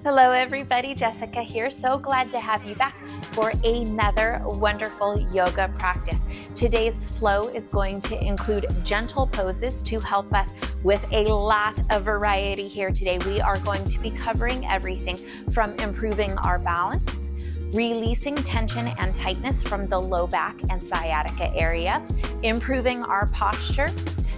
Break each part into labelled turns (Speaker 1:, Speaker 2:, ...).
Speaker 1: Hello everybody, Jessica here. So glad to have you back for another wonderful yoga practice. Today's flow is going to include gentle poses to help us with a lot of variety here today. We are going to be covering everything from improving our balance, releasing tension and tightness from the low back and sciatica area, improving our posture,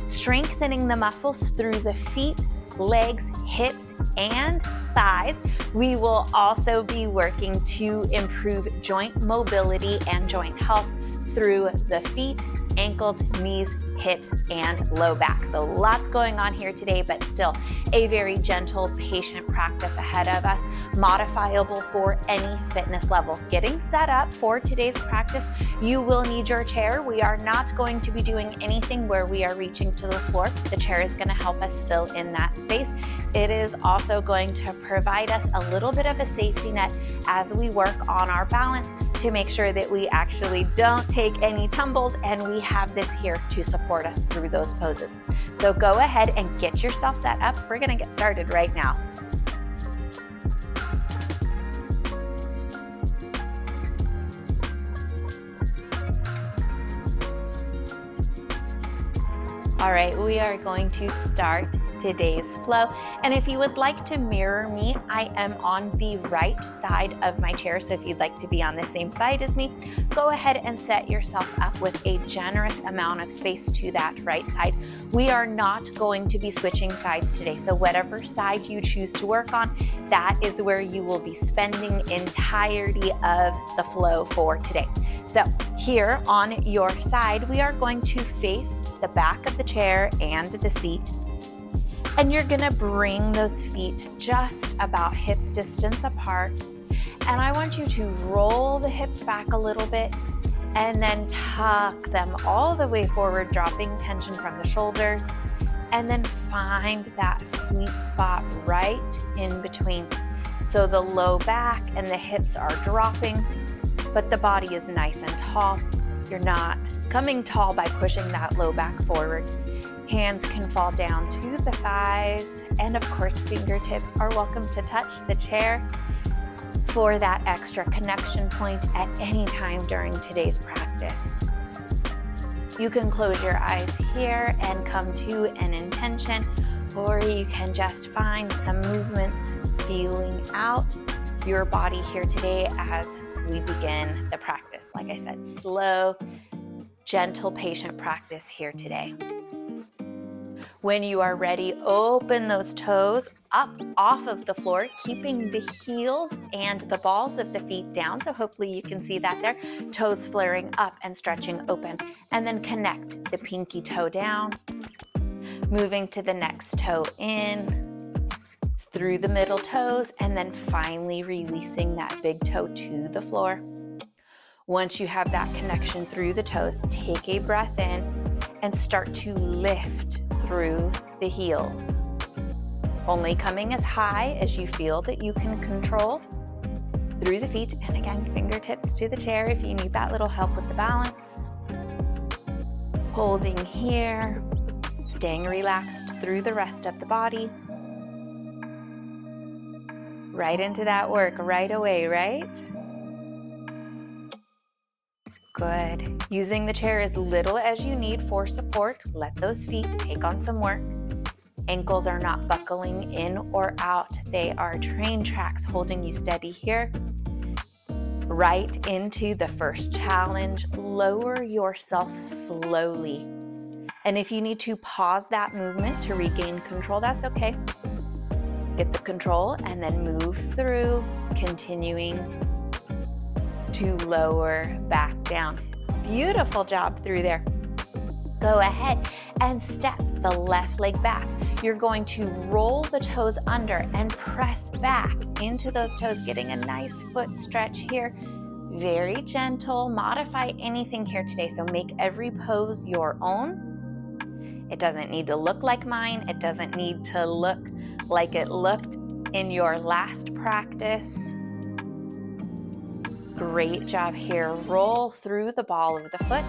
Speaker 1: strengthening the muscles through the feet, legs, hips, and thighs. We will also be working to improve joint mobility and joint health through the feet, ankles, knees, hips, and low back. So lots going on here today, but still a very gentle, patient practice ahead of us, modifiable for any fitness level. Getting set up for today's practice, you will need your chair. We are not going to be doing anything where we are reaching to the floor. The chair is going to help us fill in that space. It is also going to provide us a little bit of a safety net as we work on our balance to make sure that we actually don't take any tumbles, and we have this here to support us through those poses. So go ahead and get yourself set up. We're going to get started right now. All right, we are going to start today's flow. And if you would like to mirror me, I am on the right side of my chair. So if you'd like to be on the same side as me, go ahead and set yourself up with a generous amount of space to that right side. We are not going to be switching sides today. So whatever side you choose to work on, that is where you will be spending entirety of the flow for today. So here on your side, we are going to face the back of the chair and the seat. And you're gonna bring those feet just about hips distance apart. And I want you to roll the hips back a little bit and then tuck them all the way forward, dropping tension from the shoulders. And then find that sweet spot right in between. So the low back and the hips are dropping, but the body is nice and tall. You're not coming tall by pushing that low back forward. Hands can fall down to the thighs, and of course, fingertips are welcome to touch the chair for that extra connection point at any time during today's practice. You can close your eyes here and come to an intention, or you can just find some movements feeling out your body here today as we begin the practice. Like I said, slow, gentle, patient practice here today. When you are ready, open those toes up off of the floor, keeping the heels and the balls of the feet down. So hopefully you can see that there. Toes flaring up and stretching open. And then connect the pinky toe down, moving to the next toe in, through the middle toes, and then finally releasing that big toe to the floor. Once you have that connection through the toes, take a breath in and start to lift through the heels. Only coming as high as you feel that you can control through the feet. And again, fingertips to the chair if you need that little help with the balance. Holding here, staying relaxed through the rest of the body. Right into that work right away, right? Good. Using the chair as little as you need for support. Let those feet take on some work. Ankles are not buckling in or out. They are train tracks holding you steady here. Right into the first challenge. Lower yourself slowly. And if you need to pause that movement to regain control, that's okay. Get the control and then move through, continuing to lower back down. Beautiful job through there. Go ahead and step the left leg back. You're going to roll the toes under and press back into those toes, getting a nice foot stretch here. Very gentle. Modify anything here today. So make every pose your own. It doesn't need to look like mine. It doesn't need to look like it looked in your last practice. Great job here. Roll through the ball of the foot,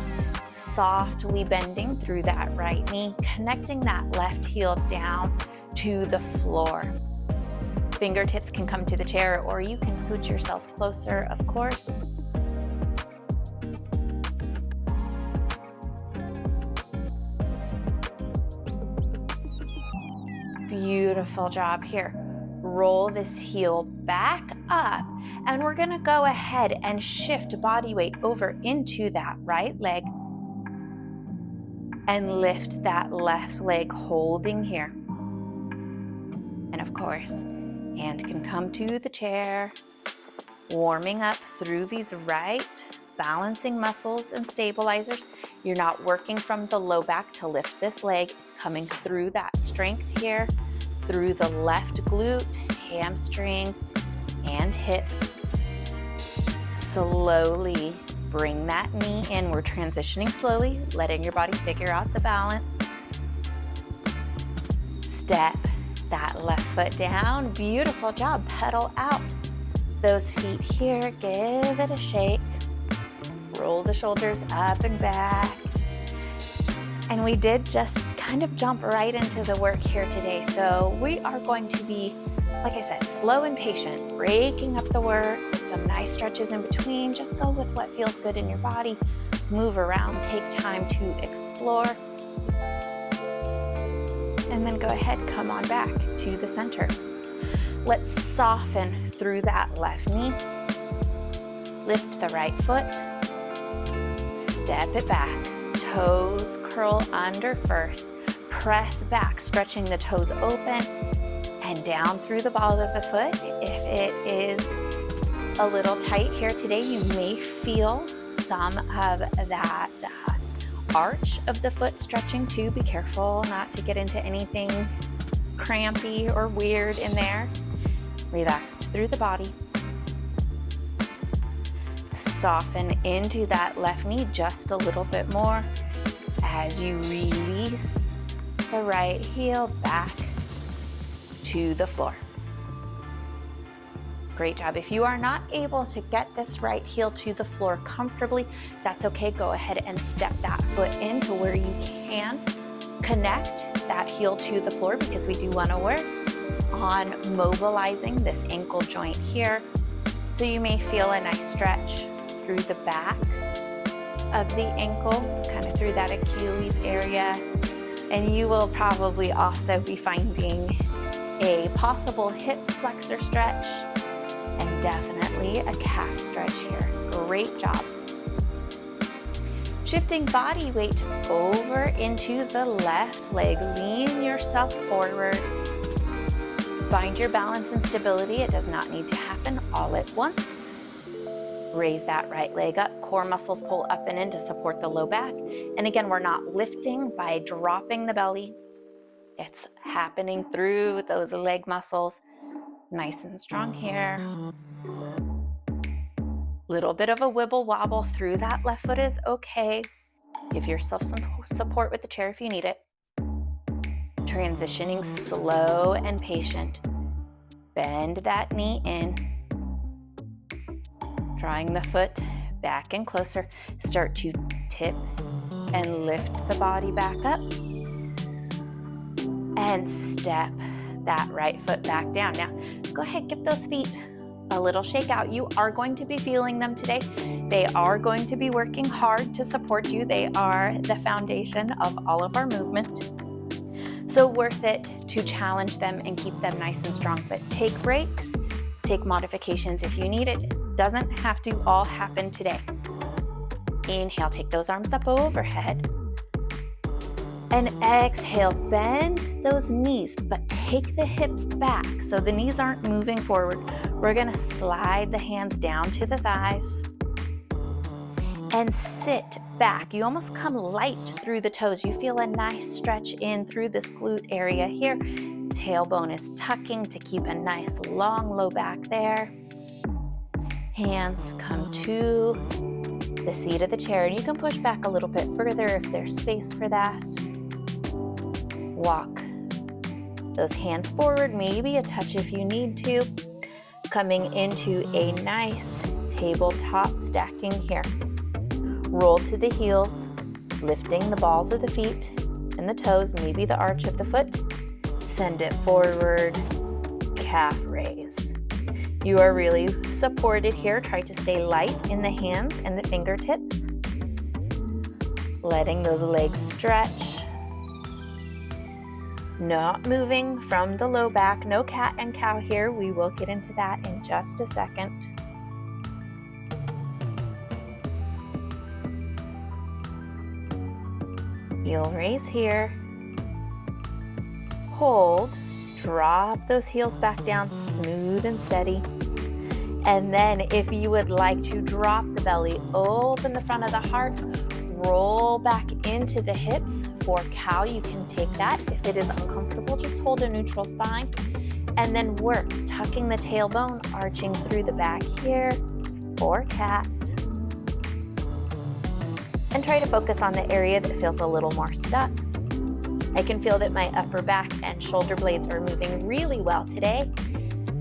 Speaker 1: softly bending through that right knee, connecting that left heel down to the floor. Fingertips can come to the chair, or you can scoot yourself closer, of course. Beautiful job here. Roll this heel back up, and we're gonna go ahead and shift body weight over into that right leg and lift that left leg, holding here. And of course, hand can come to the chair, warming up through these right balancing muscles and stabilizers. You're not working from the low back to lift this leg. It's coming through that strength here, through the left glute, hamstring, and hip. Slowly bring that knee in. We're transitioning slowly, letting your body figure out the balance. Step that left foot down. Beautiful job. Pedal out. Those feet here, give it a shake. Roll the shoulders up and back. And we did just kind of jump right into the work here today. So we are going to be, like I said, slow and patient, breaking up the work with some nice stretches in between. Just go with what feels good in your body. Move around, take time to explore. And then go ahead, come on back to the center. Let's soften through that left knee. Lift the right foot. Step it back. Toes curl under first. Press back, stretching the toes open and down through the ball of the foot. If it is a little tight here today, you may feel some of that arch of the foot stretching too. Be careful not to get into anything crampy or weird in there. Relaxed through the body. Soften into that left knee just a little bit more as you release the right heel back to the floor. Great job. If you are not able to get this right heel to the floor comfortably, that's okay. Go ahead and step that foot into where you can connect that heel to the floor, because we do want to work on mobilizing this ankle joint here. So you may feel a nice stretch through the back of the ankle, kind of through that Achilles area. And you will probably also be finding a possible hip flexor stretch and definitely a calf stretch here. Great job. Shifting body weight over into the left leg. Lean yourself forward. Find your balance and stability. It does not need to happen all at once. Raise that right leg up. Core muscles pull up and in to support the low back. And again, we're not lifting by dropping the belly. It's happening through those leg muscles. Nice and strong here. Little bit of a wibble wobble through that left foot is okay. Give yourself some support with the chair if you need it. Transitioning slow and patient. Bend that knee in. Drawing the foot back and closer. Start to tip and lift the body back up. And step that right foot back down. Now, go ahead, give those feet a little shake out. You are going to be feeling them today. They are going to be working hard to support you. They are the foundation of all of our movement. So worth it to challenge them and keep them nice and strong. But take breaks, take modifications if you need it. It doesn't have to all happen today. Inhale, take those arms up overhead. And exhale, bend those knees, but take the hips back so the knees aren't moving forward. We're gonna slide the hands down to the thighs and sit back. You almost come light through the toes. You feel a nice stretch in through this glute area here. Tailbone is tucking to keep a nice long low back there. Hands come to the seat of the chair, and you can push back a little bit further if there's space for that. Walk those hands forward, maybe a touch if you need to. Coming into a nice tabletop stacking here. Roll to the heels, lifting the balls of the feet and the toes, maybe the arch of the foot. Send it forward, calf raise. You are really supported here. Try to stay light in the hands and the fingertips. Letting those legs stretch. Not moving from the low back. No cat and cow here. We will get into that in just a second. Heel raise here. Hold. Drop those heels back down, smooth and steady. And then if you would like to drop the belly, open the front of the heart, roll back into the hips. For cow, you can take that. If it is uncomfortable, just hold a neutral spine. And then work, tucking the tailbone, arching through the back here. For cat. And try to focus on the area that feels a little more stuck. I can feel that my upper back and shoulder blades are moving really well today.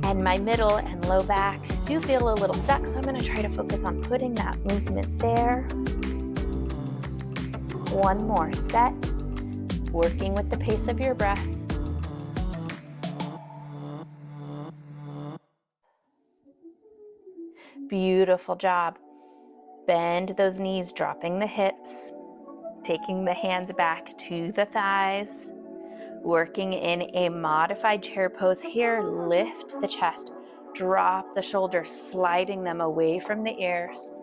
Speaker 1: And my middle and low back do feel a little stuck, so I'm going to try to focus on putting that movement there. One more set, working with the pace of your breath. Beautiful job. Bend those knees, dropping the hips, taking the hands back to the thighs, working in a modified chair pose here. Lift the chest, drop the shoulders, sliding them away from the ears.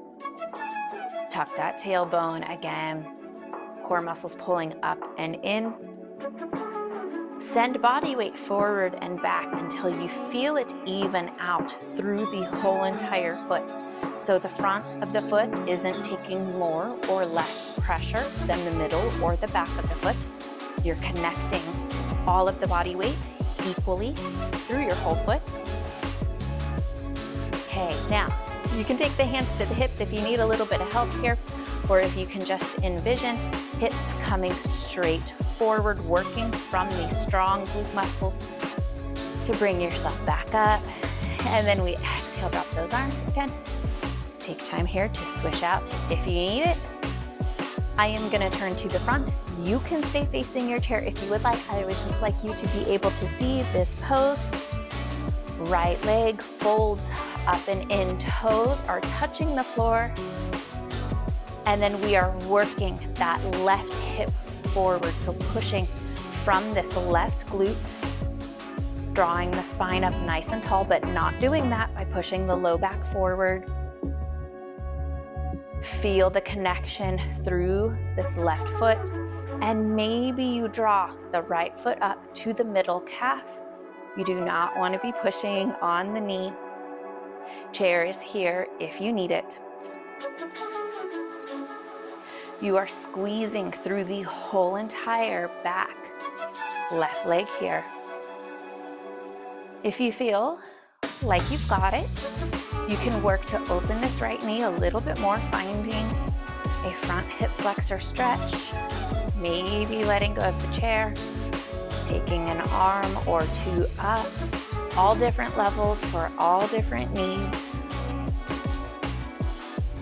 Speaker 1: Tuck that tailbone again. Core muscles pulling up and in. Send body weight forward and back until you feel it even out through the whole entire foot. So the front of the foot isn't taking more or less pressure than the middle or the back of the foot. You're connecting all of the body weight equally through your whole foot. Okay, now you can take the hands to the hips if you need a little bit of help here, or if you can just envision hips coming straight forward, working from these strong glute muscles to bring yourself back up. And then we exhale, drop those arms again. Take time here to swish out if you need it. I am gonna turn to the front. You can stay facing your chair if you would like. I would just like you to be able to see this pose. Right leg folds up and in, toes are touching the floor. And then we are working that left hip forward, so pushing from this left glute, drawing the spine up nice and tall, but not doing that by pushing the low back forward. Feel the connection through this left foot, and maybe you draw the right foot up to the middle calf. You do not want to be pushing on the knee. Chair is here if you need it. You are squeezing through the whole entire back. Left leg here. If you feel like you've got it, you can work to open this right knee a little bit more, finding a front hip flexor stretch, maybe letting go of the chair, taking an arm or two up, all different levels for all different needs.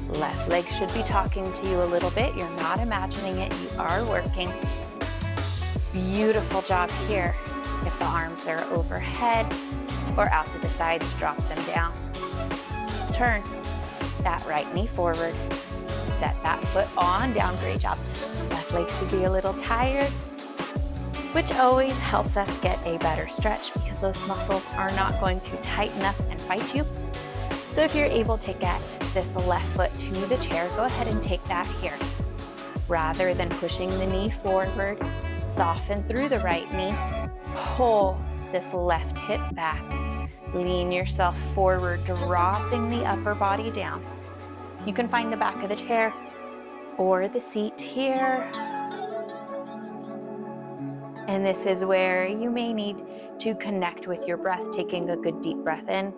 Speaker 1: Left leg should be talking to you a little bit. You're not imagining it, you are working. Beautiful job here. If the arms are overhead or out to the sides, drop them down. Turn that right knee forward. Set that foot on down, great job. Left leg should be a little tired, which always helps us get a better stretch because those muscles are not going to tighten up and fight you. So if you're able to get this left foot to the chair, go ahead and take that here. Rather than pushing the knee forward, soften through the right knee, pull this left hip back, lean yourself forward, dropping the upper body down. You can find the back of the chair or the seat here. And this is where you may need to connect with your breath, taking a good deep breath in.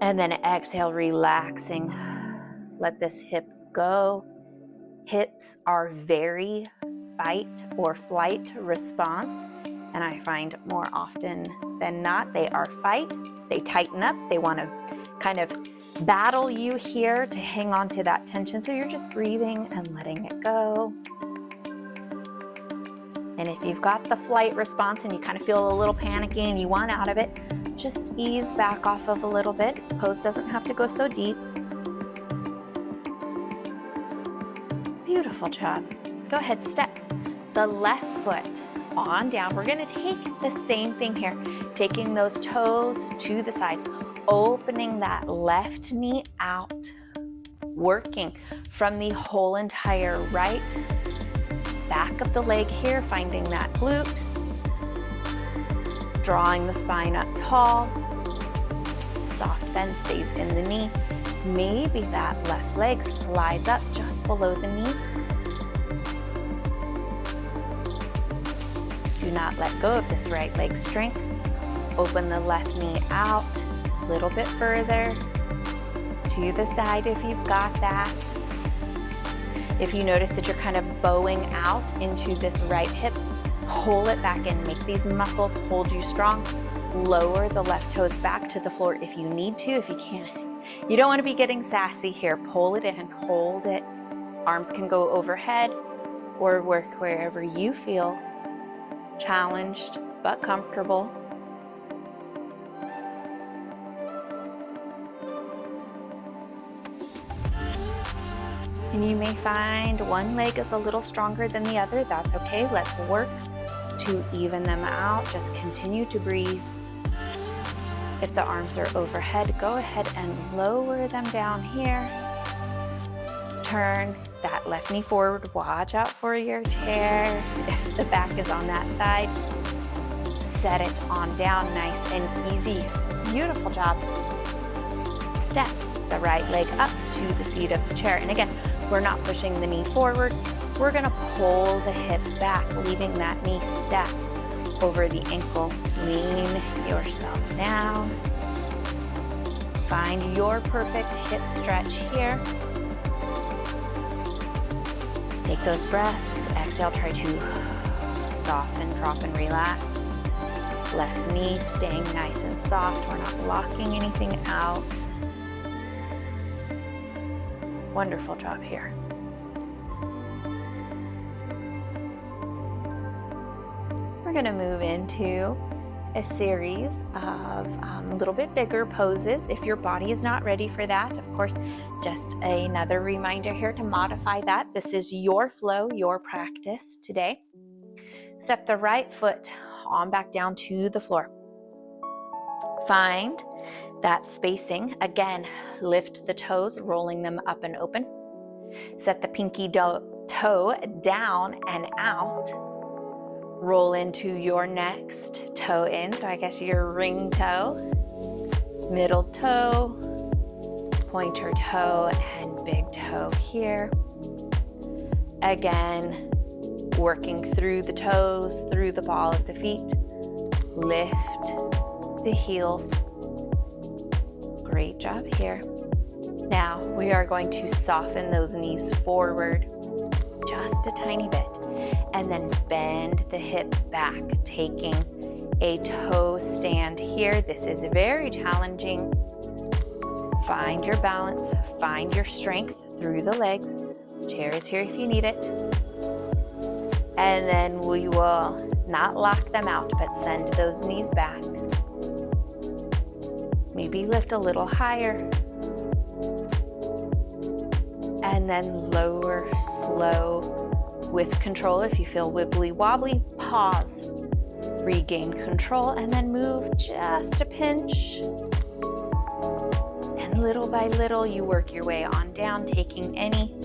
Speaker 1: And then exhale, relaxing. Let this hip go. Hips are very fight or flight response. And I find more often than not, they are fight. They tighten up. They want to kind of battle you here to hang on to that tension. So you're just breathing and letting it go. And if you've got the flight response and you kind of feel a little panicky and you want out of it, just ease back off of a little bit. Pose doesn't have to go so deep. Beautiful job. Go ahead, step the left foot on down. We're gonna take the same thing here, taking those toes to the side, opening that left knee out, working from the whole entire right back of the leg here, finding that glute, drawing the spine up tall, soft bend stays in the knee. Maybe that left leg slides up just below the knee. Do not let go of this right leg strength. Open the left knee out a little bit further to the side if you've got that. If you notice that you're kind of bowing out into this right hip, pull it back in. Make these muscles hold you strong. Lower the left toes back to the floor if you need to. If you can't, you don't want to be getting sassy here. Pull it in, hold it. Arms can go overhead or work wherever you feel challenged but comfortable. And you may find one leg is a little stronger than the other. That's okay. Let's work to even them out. Just continue to breathe. If the arms are overhead, go ahead and lower them down here. Turn that left knee forward. Watch out for your chair. If the back is on that side, set it on down, nice and easy. Beautiful job. Step the right leg up to the seat of the chair. And again, we're not pushing the knee forward. We're gonna pull the hip back, leaving that knee step over the ankle. Lean yourself down. Find your perfect hip stretch here. Take those breaths. Exhale, try to soften, drop, and relax. Left knee staying nice and soft. We're not blocking anything out. Wonderful job here. We're going to move into a series of a little bit bigger poses. If your body is not ready for that, of course, just another reminder here to modify that. This is your flow, your practice today. Step the right foot on back down to the floor. Find that spacing. Again, lift the toes, rolling them up and open. Set the pinky toe down and out. Roll into your next toe in. So I guess your ring toe, middle toe, pointer toe, and big toe here. Again, working through the toes, through the ball of the feet. Lift the heels. Great job here. Now we are going to soften those knees forward just a tiny bit, and then bend the hips back, taking a toe stand here. This is very challenging. Find your balance, find your strength through the legs. Chair is here if you need it. And then we will not lock them out, but send those knees back. Maybe lift a little higher. And then lower, slow, with control. If you feel wibbly wobbly, pause, regain control, and then move just a pinch. And little by little, you work your way on down, taking any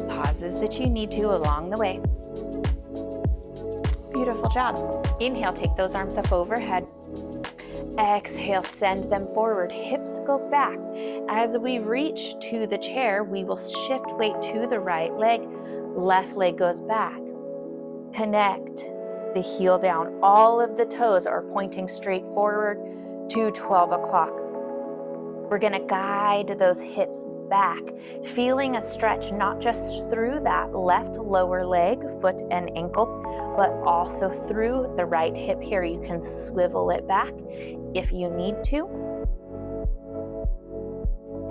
Speaker 1: pauses that you need to along the way. Beautiful job. Inhale, take those arms up overhead. Exhale, send them forward. Hips go back. As we reach to the chair, we will shift weight to the right leg. Left leg goes back. Connect the heel down. All of the toes are pointing straight forward to 12 o'clock. We're going to guide those hips back, feeling a stretch not just through that left lower leg, foot and ankle, but also through the right hip here. You can swivel it back if you need to.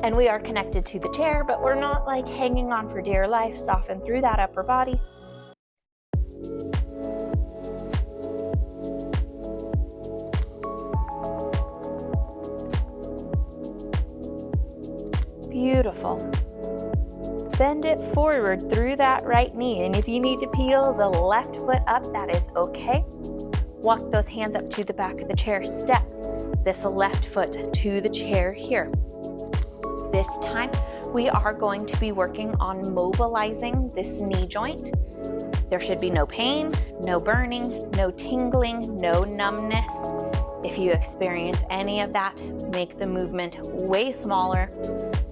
Speaker 1: And we are connected to the chair, but we're not like hanging on for dear life. Soften through that upper body. bend it forward through that right knee. And if you need to peel the left foot up, that is okay. Walk those hands up to the back of the chair. Step this left foot to the chair here. This time, we are going to be working on mobilizing this knee joint. There should be no pain, no burning, no tingling, no numbness. If you experience any of that, make the movement way smaller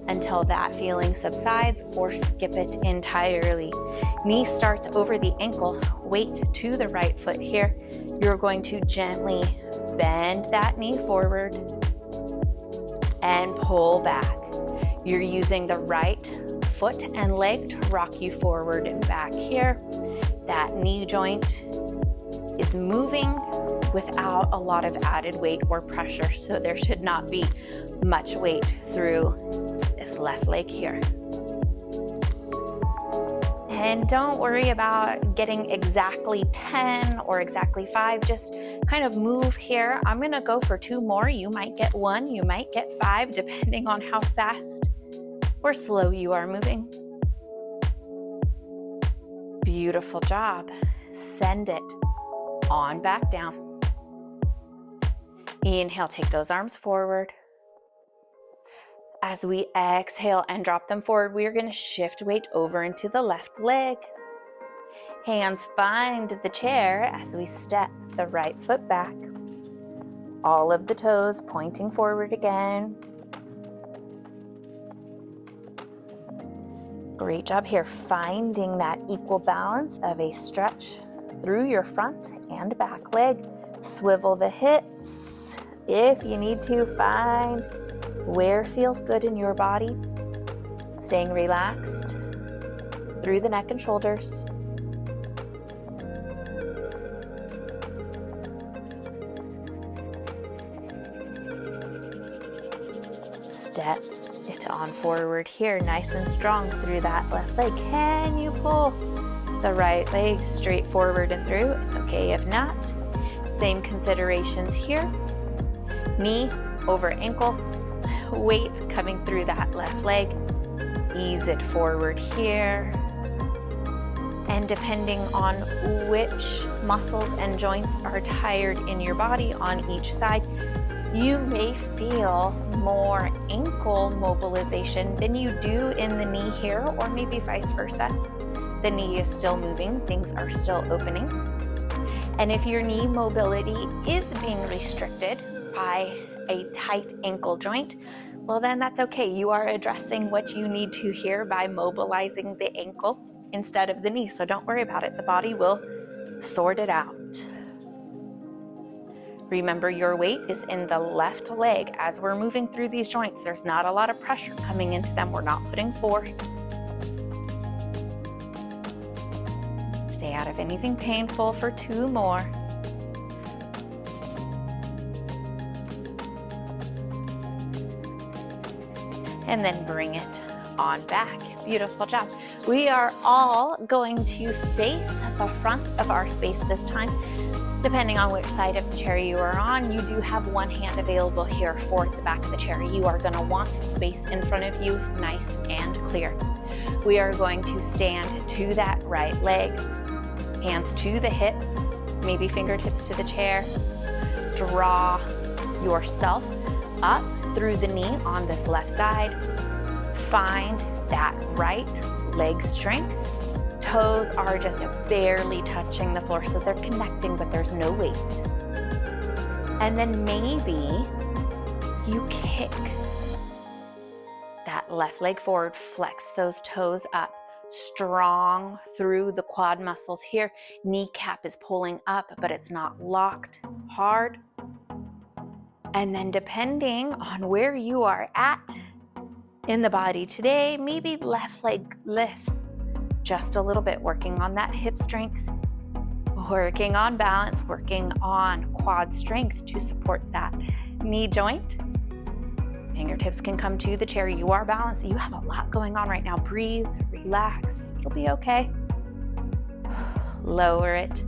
Speaker 1: until that feeling subsides, or skip it entirely. Knee starts over the ankle, weight to the right foot here. You're going to gently bend that knee forward and pull back. You're using the right foot and leg to rock you forward and back here. That knee joint is moving without a lot of added weight or pressure, so there should not be much weight through this left leg here. And don't worry about getting exactly 10 or exactly 5, just kind of move here. I'm gonna go for 2 more. You might get 1, you might get 5, depending on how fast or slow you are moving. Beautiful job. Send it on back down. Inhale, take those arms forward. As we exhale and drop them forward, we are going to shift weight over into the left leg. Hands find the chair as we step the right foot back. All of the toes pointing forward again. Great job here, finding that equal balance of a stretch through your front and back leg. Swivel the hips. If you need to, find where feels good in your body. Staying relaxed through the neck and shoulders. Step it on forward here, nice and strong through that left leg. Can you pull the right leg straight forward and through? It's okay if not. Same considerations here. Knee over ankle, weight coming through that left leg. Ease it forward here. And depending on which muscles and joints are tired in your body on each side, you may feel more ankle mobilization than you do in the knee here, or maybe vice versa. The knee is still moving, things are still opening. And if your knee mobility is being restricted by a tight ankle joint, well then that's okay. You are addressing what you need to here by mobilizing the ankle instead of the knee. So don't worry about it. The body will sort it out. Remember, your weight is in the left leg. As we're moving through these joints, there's not a lot of pressure coming into them. We're not putting force. Stay out of anything painful for 2 more. And then bring it on back. Beautiful job. We are all going to face the front of our space this time. Depending on which side of the chair you are on, you do have one hand available here for the back of the chair. You are going to want space in front of you, nice and clear. We are going to stand to that right leg, hands to the hips, maybe fingertips to the chair. Draw yourself up through the knee on this left side. Find that right leg strength. Toes are just barely touching the floor, so they're connecting, but there's no weight. And then maybe you kick that left leg forward, flex those toes up, strong through the quad muscles here. Kneecap is pulling up, but it's not locked hard. And then depending on where you are at in the body today, maybe left leg lifts just a little bit, working on that hip strength, working on balance, working on quad strength to support that knee joint. Fingertips can come to the chair. You are balanced. You have a lot going on right now. Breathe, relax. It'll be okay. Lower it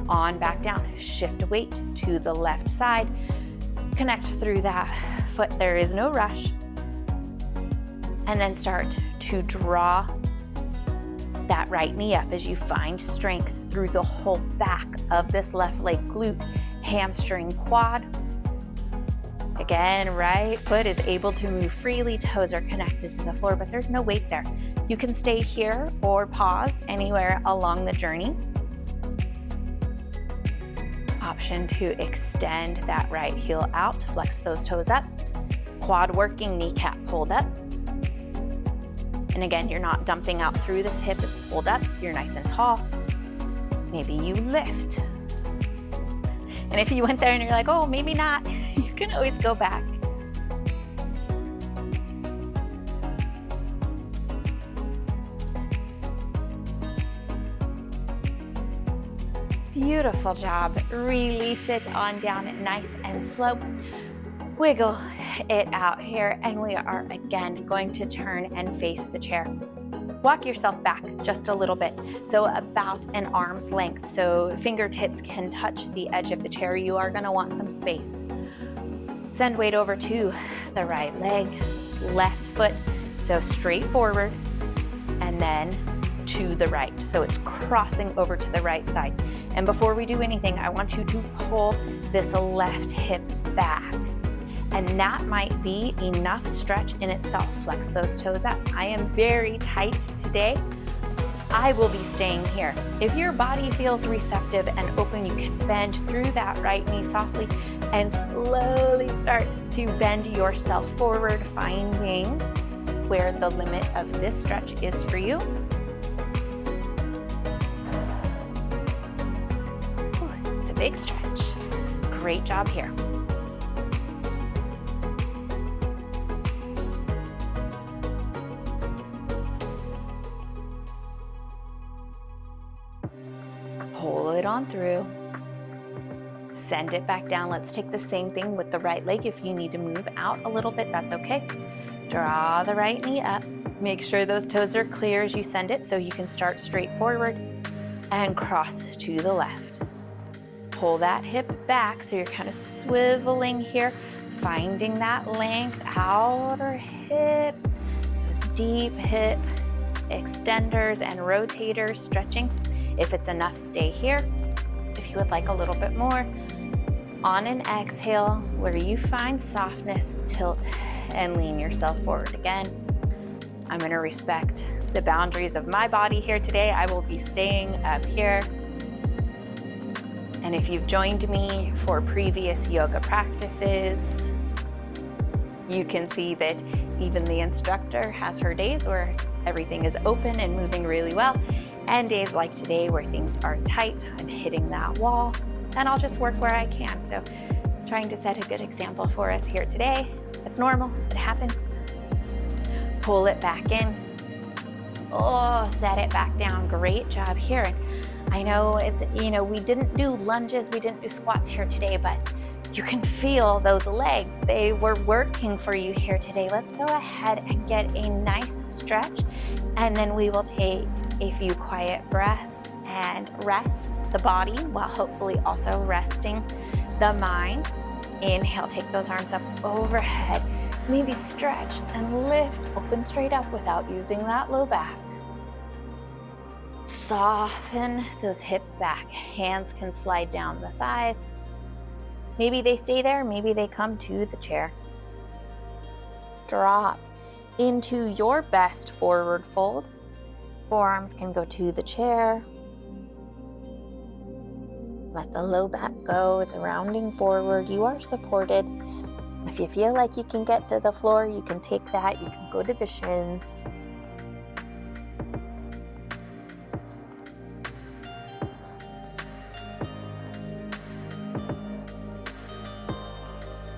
Speaker 1: on back down. Shift weight to the left side. Connect through that foot. There is no rush. And then start to draw that right knee up as you find strength through the whole back of this left leg, glute, hamstring, quad. Again, right foot is able to move freely, toes are connected to the floor, but there's no weight there. You can stay here or pause anywhere along the journey. Option to extend that right heel out, flex those toes up. Quad working, kneecap pulled up. And again, you're not dumping out through this hip, it's pulled up, you're nice and tall. Maybe you lift. And if you went there and you're like, oh, maybe not, you can always go back. Beautiful job. Release it on down, nice and slow. Wiggle it out here, and we are again going to turn and face the chair. Walk yourself back just a little bit, so about an arm's length, so fingertips can touch the edge of the chair. You are going to want some space. Send weight over to the right leg, left foot, so straight forward, and then to the right. So it's crossing over to the right side. And before we do anything, I want you to pull this left hip back. And that might be enough stretch in itself. Flex those toes up. I am very tight today. I will be staying here. If your body feels receptive and open, you can bend through that right knee softly and slowly start to bend yourself forward, finding where the limit of this stretch is for you. Ooh, it's a big stretch. Great job here. Pull it on through. Send it back down. Let's take the same thing with the right leg. If you need to move out a little bit, that's okay. Draw the right knee up. Make sure those toes are clear as you send it so you can start straight forward and cross to the left. Pull that hip back so you're kind of swiveling here, finding that length, outer hip, those deep hip extenders and rotators, stretching. If it's enough, stay here. If you would like a little bit more, on an exhale, where you find softness, tilt and lean yourself forward again. I'm going to respect the boundaries of my body here today. I will be staying up here. And if you've joined me for previous yoga practices, you can see that even the instructor has her days where everything is open and moving really well. And days like today where things are tight, I'm hitting that wall, and I'll just work where I can. So trying to set a good example for us here today. It's normal, it happens. Pull it back in. Oh, set it back down. Great job here. And I know it's, we didn't do lunges, we didn't do squats here today, but you can feel those legs. They were working for you here today. Let's go ahead and get a nice stretch, and then we will take a few quiet breaths and rest the body while hopefully also resting the mind. Inhale, take those arms up overhead. Maybe stretch and lift, open straight up without using that low back. Soften those hips back. Hands can slide down the thighs. Maybe they stay there, maybe they come to the chair. Drop into your best forward fold. Forearms can go to the chair. Let the low back go. It's rounding forward. You are supported. If you feel like you can get to the floor, you can take that. You can go to the shins.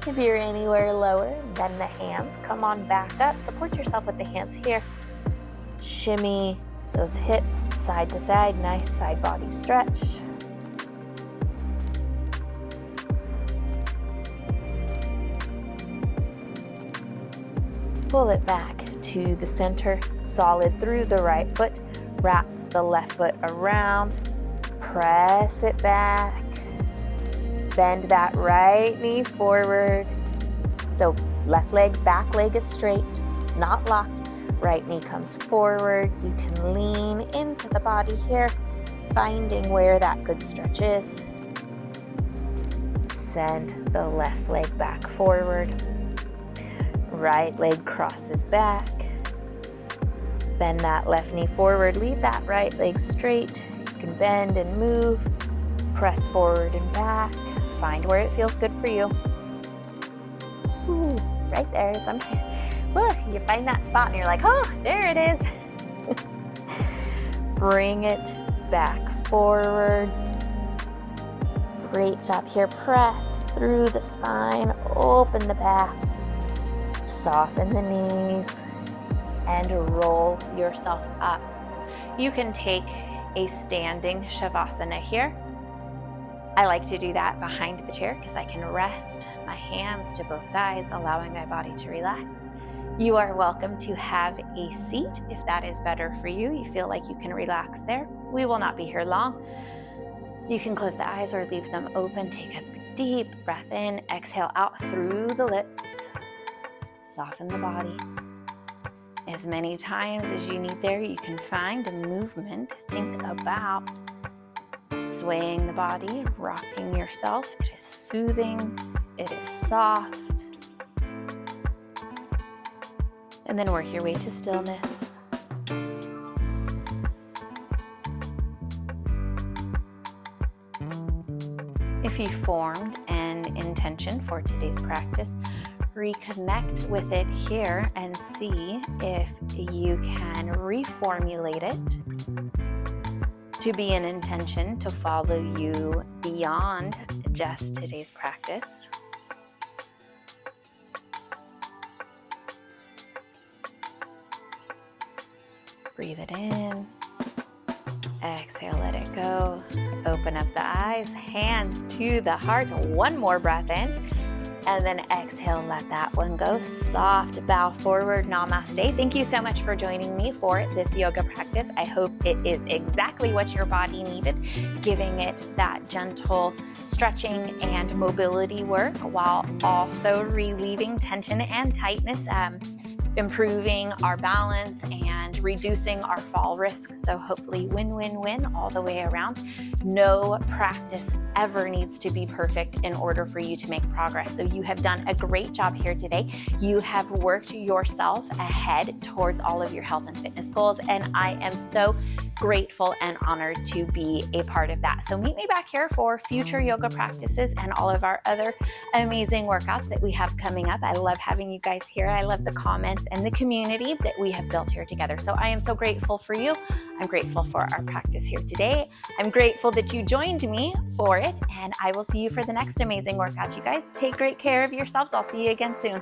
Speaker 1: If you're anywhere lower than the hands, come on back up. Support yourself with the hands here. Shimmy those hips side to side. Nice side body stretch. Pull it back to the center, solid through the right foot. Wrap the left foot around. Press it back. Bend that right knee forward. So left leg, back leg is straight, not locked. Right knee comes forward. You can lean into the body here, finding where that good stretch is. Send the left leg back forward. Right leg crosses back. Bend that left knee forward. Leave that right leg straight. You can bend and move. Press forward and back. Find where it feels good for you. Ooh, right there. Sometimes you find that spot and you're like, oh, there it is. Bring it back forward. Great job here. Press through the spine. Open the back. Soften the knees. And roll yourself up. You can take a standing Shavasana here. I like to do that behind the chair because I can rest my hands to both sides, allowing my body to relax. You are welcome to have a seat if that is better for you. You feel like you can relax there. We will not be here long. You can close the eyes or leave them open. Take a deep breath in, exhale out through the lips. Soften the body. As many times as you need there, you can find a movement. Think about swaying the body, rocking yourself. It is soothing, it is soft. And then work your way to stillness. If you formed an intention for today's practice, reconnect with it here and see if you can reformulate it to be an intention to follow you beyond just today's practice. Breathe it in. Exhale, let it go. Open up the eyes, hands to the heart. One more breath in. And then exhale, let that one go. Soft bow forward, namaste. Thank you so much for joining me for this yoga practice. I hope it is exactly what your body needed, giving it that gentle stretching and mobility work while also relieving tension and tightness, improving our balance and reducing our fall risk. So hopefully win-win-win all the way around. No practice ever needs to be perfect in order for you to make progress. So you have done a great job here today. You have worked yourself ahead towards all of your health and fitness goals, and I am so grateful and honored to be a part of that. So meet me back here for future yoga practices and all of our other amazing workouts that we have coming up. I love having you guys here. I love the comments and the community that we have built here together. So I am so grateful for you. I'm grateful for our practice here today. I'm grateful that you joined me for it, and I will see you for the next amazing workout. You guys take great care of yourselves. I'll see you again soon.